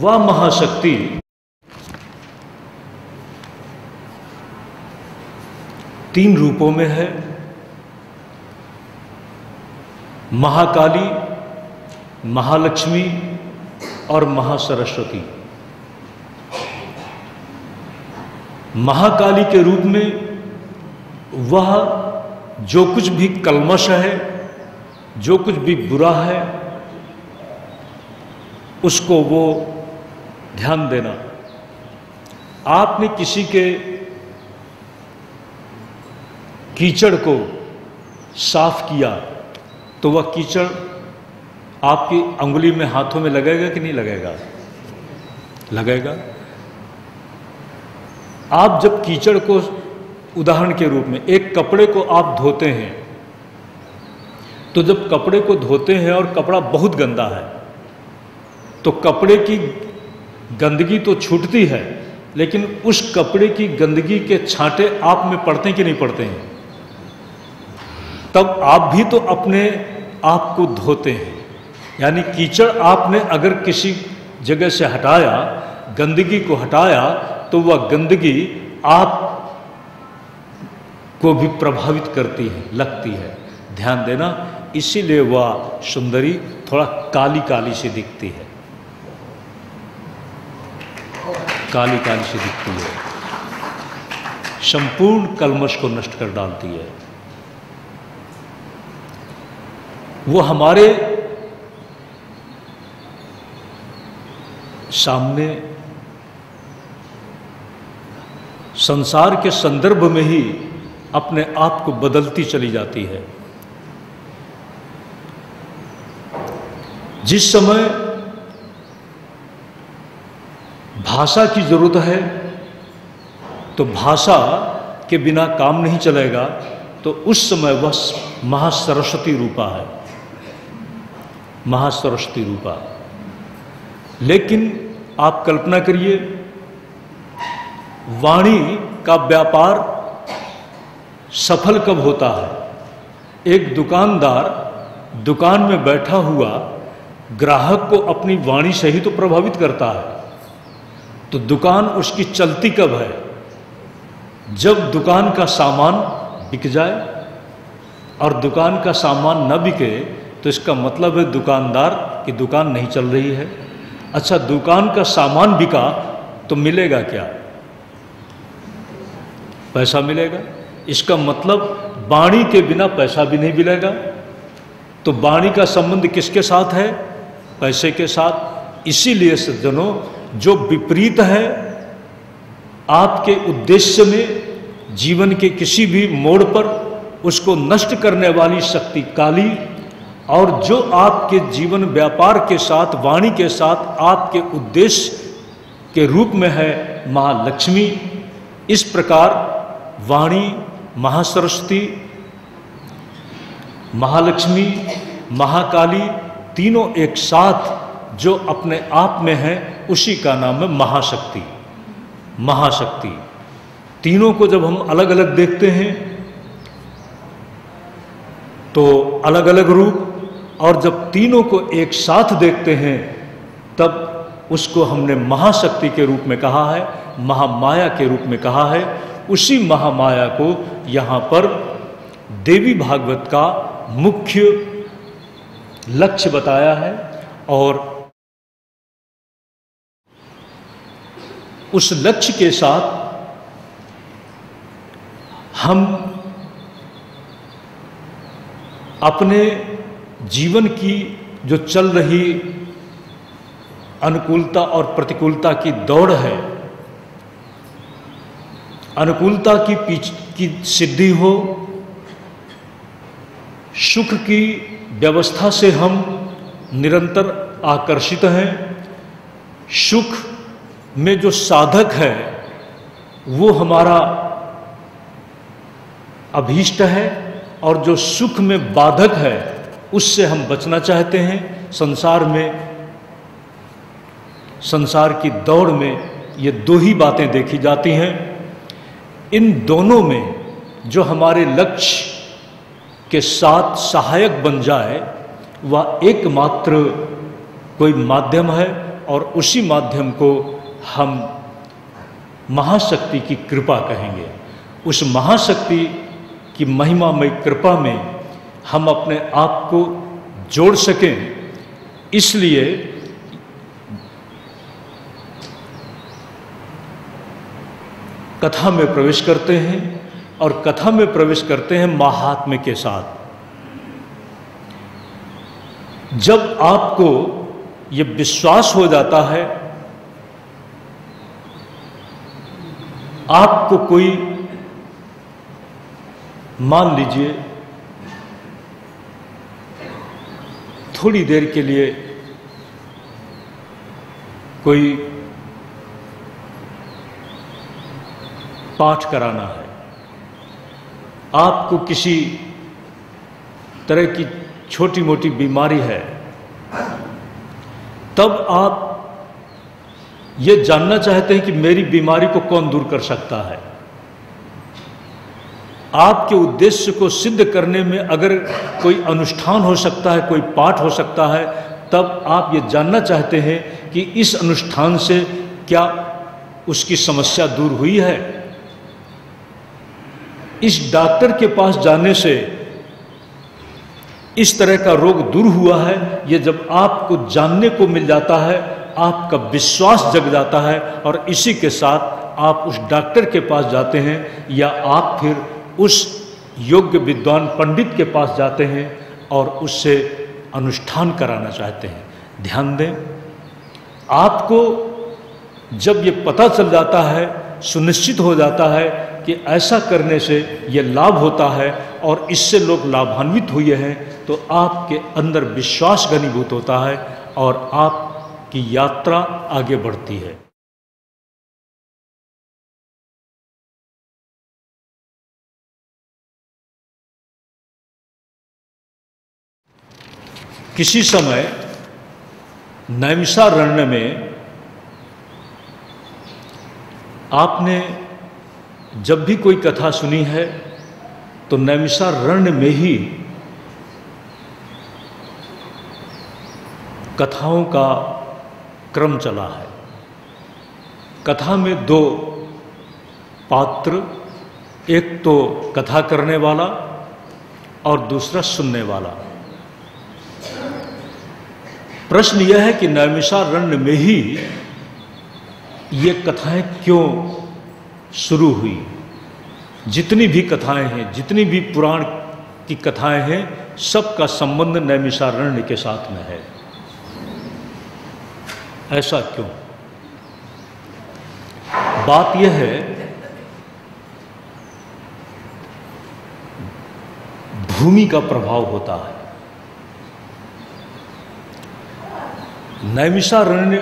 वह महाशक्ति तीन रूपों में है। महाकाली, महालक्ष्मी और महासरस्वती। महाकाली के रूप में वह जो कुछ भी कल्मश है, जो कुछ भी बुरा है, उसको वो ध्यान देना। आपने किसी के कीचड़ को साफ किया तो वह कीचड़ आपकी अंगुली में, हाथों में लगेगा कि नहीं लगेगा? लगेगा। आप जब कीचड़ को, उदाहरण के रूप में एक कपड़े को आप धोते हैं, तो जब कपड़े को धोते हैं और कपड़ा बहुत गंदा है तो कपड़े की गंदगी तो छूटती है, लेकिन उस कपड़े की गंदगी के छांटे आप में पड़ते हैं कि नहीं पड़ते हैं? तब आप भी तो अपने आप को धोते हैं। यानी कीचड़ आपने अगर किसी जगह से हटाया, गंदगी को हटाया, तो वह गंदगी आप को भी प्रभावित करती है, लगती है। ध्यान देना, इसीलिए वह सुंदरी थोड़ा काली काली सी दिखती है, काली काली सी दिखती है, संपूर्ण कल्मश को नष्ट कर डालती है। वो हमारे सामने संसार के संदर्भ में ही अपने आप को बदलती चली जाती है। जिस समय भाषा की जरूरत है तो भाषा के बिना काम नहीं चलेगा, तो उस समय वह महासरस्वती रूपा है, महासरस्वती रूपा। लेकिन आप कल्पना करिए, वाणी का व्यापार सफल कब होता है? एक दुकानदार दुकान में बैठा हुआ ग्राहक को अपनी वाणी से ही तो प्रभावित करता है। तो दुकान उसकी चलती कब है? जब दुकान का सामान बिक जाए। और दुकान का सामान न बिके तो इसका मतलब है दुकानदार की दुकान नहीं चल रही है। अच्छा, दुकान का सामान बिका तो मिलेगा क्या? पैसा मिलेगा। इसका मतलब वाणी के बिना पैसा भी नहीं मिलेगा। तो वाणी का संबंध किसके साथ है? पैसे के साथ। इसीलिए सज्जनों, जो विपरीत है आपके उद्देश्य में, जीवन के किसी भी मोड़ पर, उसको नष्ट करने वाली शक्ति काली, और जो आपके जीवन व्यापार के साथ, वाणी के साथ आपके उद्देश्य के रूप में है, महालक्ष्मी। इस प्रकार वाणी, महासरस्वती, महालक्ष्मी, महाकाली तीनों एक साथ जो अपने आप में है, उसी का नाम है महाशक्ति। महाशक्ति। तीनों को जब हम अलग अलग देखते हैं तो अलग अलग रूप, और जब तीनों को एक साथ देखते हैं तब उसको हमने महाशक्ति के रूप में कहा है, महामाया के रूप में कहा है। उसी महामाया को यहाँ पर देवी भागवत का मुख्य लक्ष्य बताया है, और उस लक्ष्य के साथ हम अपने जीवन की जो चल रही अनुकूलता और प्रतिकूलता की दौड़ है, अनुकूलता की सिद्धि हो, सुख की व्यवस्था से हम निरंतर आकर्षित हैं। सुख में जो साधक है वो हमारा अभीष्ट है, और जो सुख में बाधक है उससे हम बचना चाहते हैं। संसार में, संसार की दौड़ में ये दो ही बातें देखी जाती हैं। इन दोनों में जो हमारे लक्ष्य के साथ सहायक बन जाए, वह एकमात्र कोई माध्यम है, और उसी माध्यम को हम महाशक्ति की कृपा कहेंगे। उस महाशक्ति की महिमामय कृपा में हम अपने आप को जोड़ सकें, इसलिए कथा में प्रवेश करते हैं और कथा में प्रवेश करते हैं महात्म्य के साथ। जब आपको ये विश्वास हो जाता है, आपको कोई, मान लीजिए थोड़ी देर के लिए कोई पाठ कराना है, आपको किसी तरह की छोटी मोटी बीमारी है, तब आप ये जानना चाहते हैं कि मेरी बीमारी को कौन दूर कर सकता है। आपके उद्देश्य को सिद्ध करने में अगर कोई अनुष्ठान हो सकता है, कोई पाठ हो सकता है, तब आप ये जानना चाहते हैं कि इस अनुष्ठान से क्या उसकी समस्या दूर हुई है। इस डॉक्टर के पास जाने से इस तरह का रोग दूर हुआ है, ये जब आपको जानने को मिल जाता है, आपका विश्वास जग जाता है और इसी के साथ आप उस डॉक्टर के पास जाते हैं या आप फिर उस योग्य विद्वान पंडित के पास जाते हैं और उससे अनुष्ठान कराना चाहते हैं। ध्यान दें, आपको जब ये पता चल जाता है, सुनिश्चित हो जाता है कि ऐसा करने से ये लाभ होता है और इससे लोग लाभान्वित हुए हैं, तो आपके अंदर विश्वास घनीभूत होता है और आपकी यात्रा आगे बढ़ती है। किसी समय नैमिषारण्य में आपने जब भी कोई कथा सुनी है तो नैमिषारण्य में ही कथाओं का क्रम चला है। कथा में दो पात्र, एक तो कथा करने वाला और दूसरा सुनने वाला। प्रश्न यह है कि नैमिषारण्य में ही ये कथाएं क्यों शुरू हुई। जितनी भी कथाएं हैं, जितनी भी पुराण की कथाएं हैं, सबका संबंध नैमिषारण्य के साथ में है। ऐसा क्यों? बात यह है, भूमि का प्रभाव होता है। नैमिषारण्य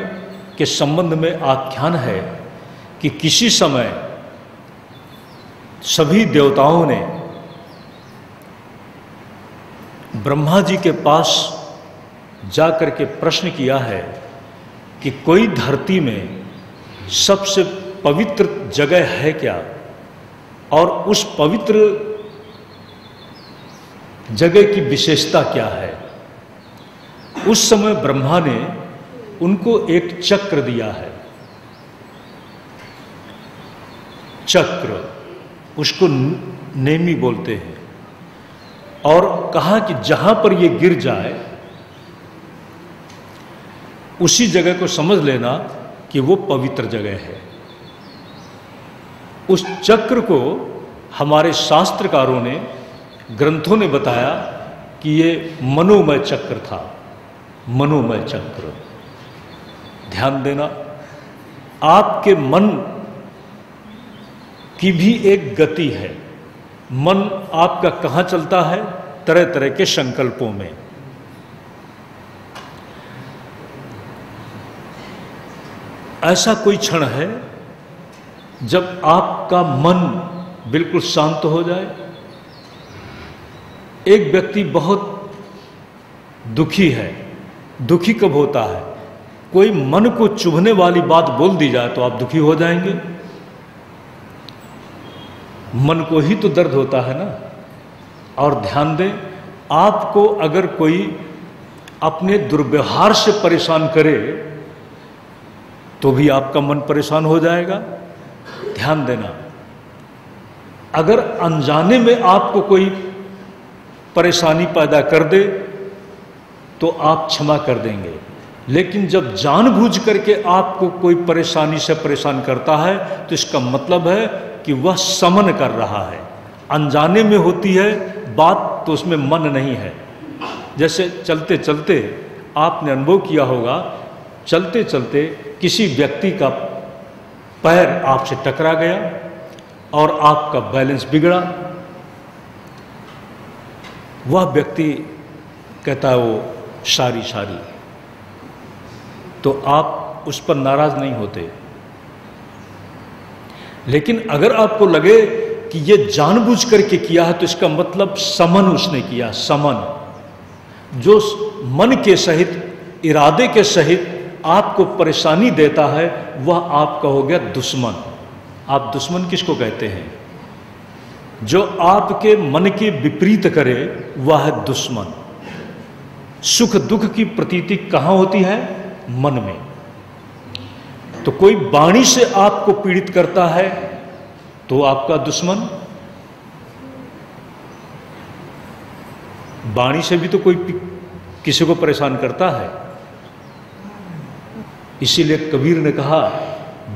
के संबंध में आख्यान है कि किसी समय सभी देवताओं ने ब्रह्मा जी के पास जाकर के प्रश्न किया है कि कोई धरती में सबसे पवित्र जगह है क्या, और उस पवित्र जगह की विशेषता क्या है। उस समय ब्रह्मा ने उनको एक चक्र दिया है। चक्र, उसको नेमी बोलते हैं, और कहा कि जहां पर ये गिर जाए उसी जगह को समझ लेना कि वो पवित्र जगह है। उस चक्र को हमारे शास्त्रकारों ने, ग्रंथों ने बताया कि ये मनोमय चक्र था। मनोमय चक्र, ध्यान देना, आपके मन की भी एक गति है। मन आपका कहाँ चलता है? तरह तरह के संकल्पों में। ऐसा कोई क्षण है जब आपका मन बिल्कुल शांत हो जाए। एक व्यक्ति बहुत दुखी है। दुखी कब होता है? कोई मन को चुभने वाली बात बोल दी जाए तो आप दुखी हो जाएंगे। मन को ही तो दर्द होता है ना। और ध्यान दें, आपको अगर कोई अपने दुर्व्यवहार से परेशान करे तो भी आपका मन परेशान हो जाएगा। ध्यान देना, अगर अनजाने में आपको कोई परेशानी पैदा कर दे तो आप क्षमा कर देंगे, लेकिन जब जानबूझ करके आपको कोई परेशानी से परेशान करता है तो इसका मतलब है कि वह समन कर रहा है। अनजाने में होती है बात तो उसमें मन नहीं है। जैसे चलते चलते आपने अनुभव किया होगा, चलते चलते किसी व्यक्ति का पैर आपसे टकरा गया और आपका बैलेंस बिगड़ा। वह व्यक्ति कहता है वो सारी सारी, तो आप उस पर नाराज नहीं होते। लेकिन अगर आपको लगे कि ये जानबूझ करके किया है तो इसका मतलब समन उसने किया। समन जो मन के सहित, इरादे के सहित आपको परेशानी देता है वह आपका हो गया दुश्मन। आप दुश्मन किसको कहते हैं? जो आपके मन के विपरीत करे वह है दुश्मन। सुख दुख की प्रतीति कहाँ होती है? मन में। तो कोई वाणी से आपको पीड़ित करता है तो आपका दुश्मन। वाणी से भी तो कोई किसी को परेशान करता है। इसीलिए कबीर ने कहा,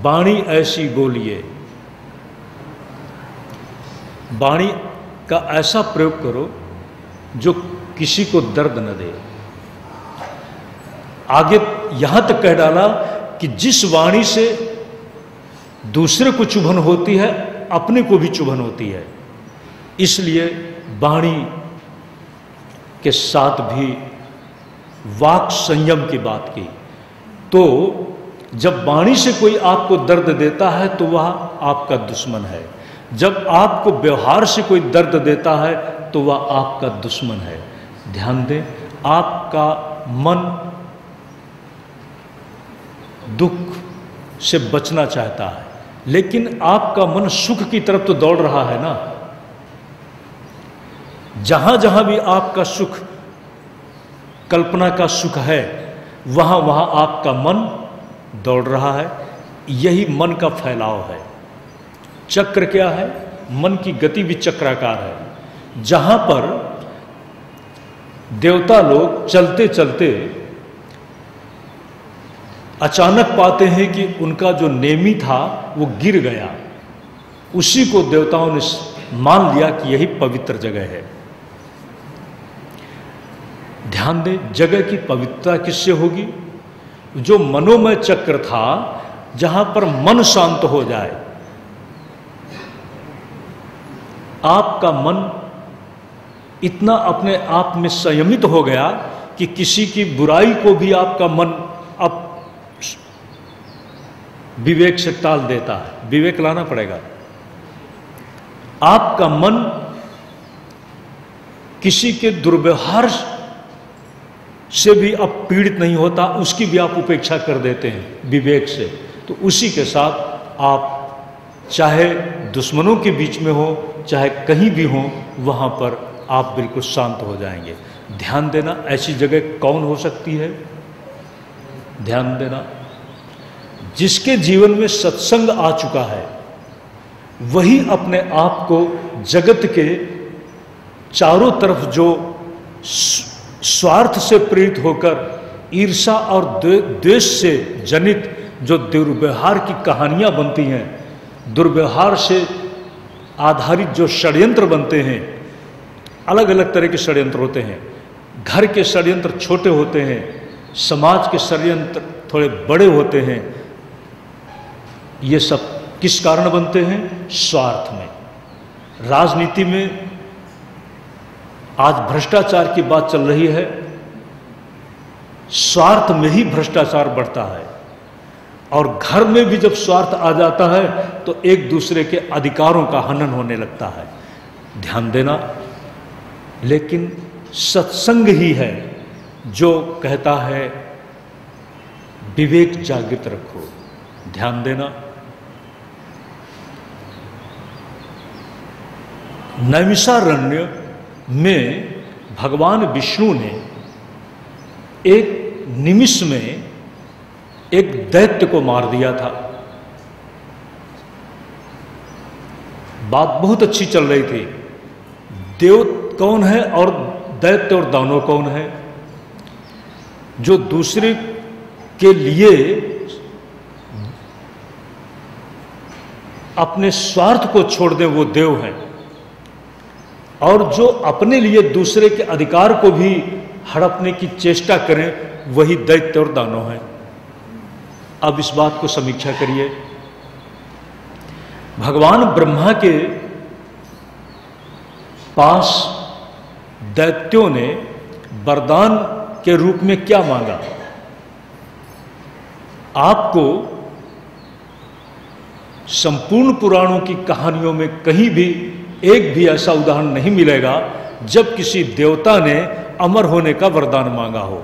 वाणी ऐसी बोलिए, वाणी का ऐसा प्रयोग करो जो किसी को दर्द न दे। आगे यहां तक कह डाला कि जिस वाणी से दूसरे को चुभन होती है अपने को भी चुभन होती है। इसलिए वाणी के साथ भी वाक संयम की बात की। तो जब वाणी से कोई आपको दर्द देता है तो वह आपका दुश्मन है। जब आपको व्यवहार से कोई दर्द देता है तो वह आपका दुश्मन है। ध्यान दें, आपका मन दुख से बचना चाहता है, लेकिन आपका मन सुख की तरफ तो दौड़ रहा है ना। जहां जहां भी आपका सुख, कल्पना का सुख है, वहां वहां आपका मन दौड़ रहा है। यही मन का फैलाव है। चक्र क्या है? मन की गति भी चक्राकार है। जहां पर देवता लोग चलते चलते अचानक पाते हैं कि उनका जो नेमी था वो गिर गया, उसी को देवताओं ने मान लिया कि यही पवित्र जगह है। ध्यान दें, जगह की पवित्रता किससे होगी? जो मनोमय चक्र था, जहां पर मन शांत हो जाए। आपका मन इतना अपने आप में संयमित हो गया कि किसी की बुराई को भी आपका मन अब विवेक से टाल देता है। विवेक लाना पड़ेगा। आपका मन किसी के दुर्व्यवहार से भी अब पीड़ित नहीं होता, उसकी भी आप उपेक्षा कर देते हैं विवेक से। तो उसी के साथ आप चाहे दुश्मनों के बीच में हो, चाहे कहीं भी हो, वहां पर आप बिल्कुल शांत हो जाएंगे। ध्यान देना, ऐसी जगह कौन हो सकती है? ध्यान देना, जिसके जीवन में सत्संग आ चुका है वही अपने आप को जगत के चारों तरफ जो स्वार्थ से प्रेरित होकर ईर्षा और द्वेष से जनित जो दुर्व्यवहार की कहानियां बनती हैं, दुर्व्यवहार से आधारित जो षड्यंत्र बनते हैं, अलग अलग तरह के षड्यंत्र होते हैं। घर के षड्यंत्र छोटे होते हैं, समाज के षड्यंत्र थोड़े बड़े होते हैं। ये सब किस कारण बनते हैं? स्वार्थ में। राजनीति में आज भ्रष्टाचार की बात चल रही है। स्वार्थ में ही भ्रष्टाचार बढ़ता है। और घर में भी जब स्वार्थ आ जाता है तो एक दूसरे के अधिकारों का हनन होने लगता है। ध्यान देना, लेकिन सत्संग ही है जो कहता है विवेक जागृत रखो। ध्यान देना, नैमिषारण्य में भगवान विष्णु ने एक निमिष में एक दैत्य को मार दिया था। बात बहुत अच्छी चल रही थी, देव कौन है और दैत्य और दानव कौन है। जो दूसरे के लिए अपने स्वार्थ को छोड़ दें वो देव हैं, और जो अपने लिए दूसरे के अधिकार को भी हड़पने की चेष्टा करें वही दैत्य और दानव हैं। अब इस बात को समीक्षा करिए। भगवान ब्रह्मा के पास दैत्यों ने वरदान के रूप में क्या मांगा? आपको संपूर्ण पुराणों की कहानियों में कहीं भी एक भी ऐसा उदाहरण नहीं मिलेगा जब किसी देवता ने अमर होने का वरदान मांगा हो।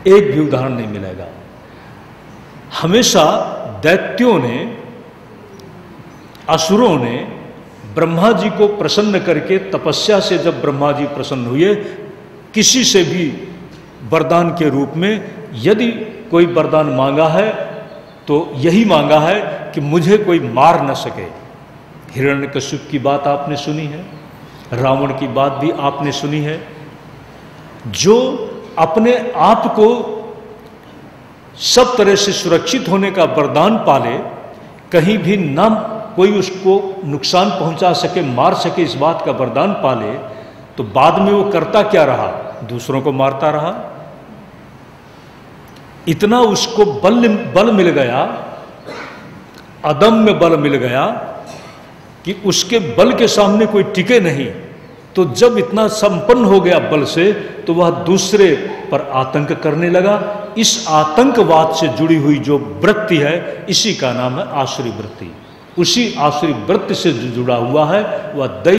एक भी उदाहरण नहीं मिलेगा। हमेशा दैत्यों ने, असुरों ने ब्रह्मा जी को प्रसन्न करके, तपस्या से जब ब्रह्मा जी प्रसन्न हुए, किसी से भी वरदान के रूप में यदि कोई वरदान मांगा है तो यही मांगा है कि मुझे कोई मार न सके। हिरण्यकश्यप की बात आपने सुनी है, रावण की बात भी आपने सुनी है। जो अपने आप को सब तरह से सुरक्षित होने का वरदान पाले, कहीं भी ना कोई उसको नुकसान पहुंचा सके, मार सके, इस बात का वरदान पाले, तो बाद में वो करता क्या रहा? दूसरों को मारता रहा। इतना उसको बल मिल गया, अदम्य बल मिल गया कि उसके बल के सामने कोई टिके नहीं। तो जब इतना संपन्न हो गया बल से, तो वह दूसरे पर आतंक करने लगा। इस आतंकवाद से जुड़ी हुई जो वृत्ति है, इसी का नाम है आसुरी वृत्ति। उसी आसुरी वृत्ति से जुड़ा हुआ है वह दैत्य।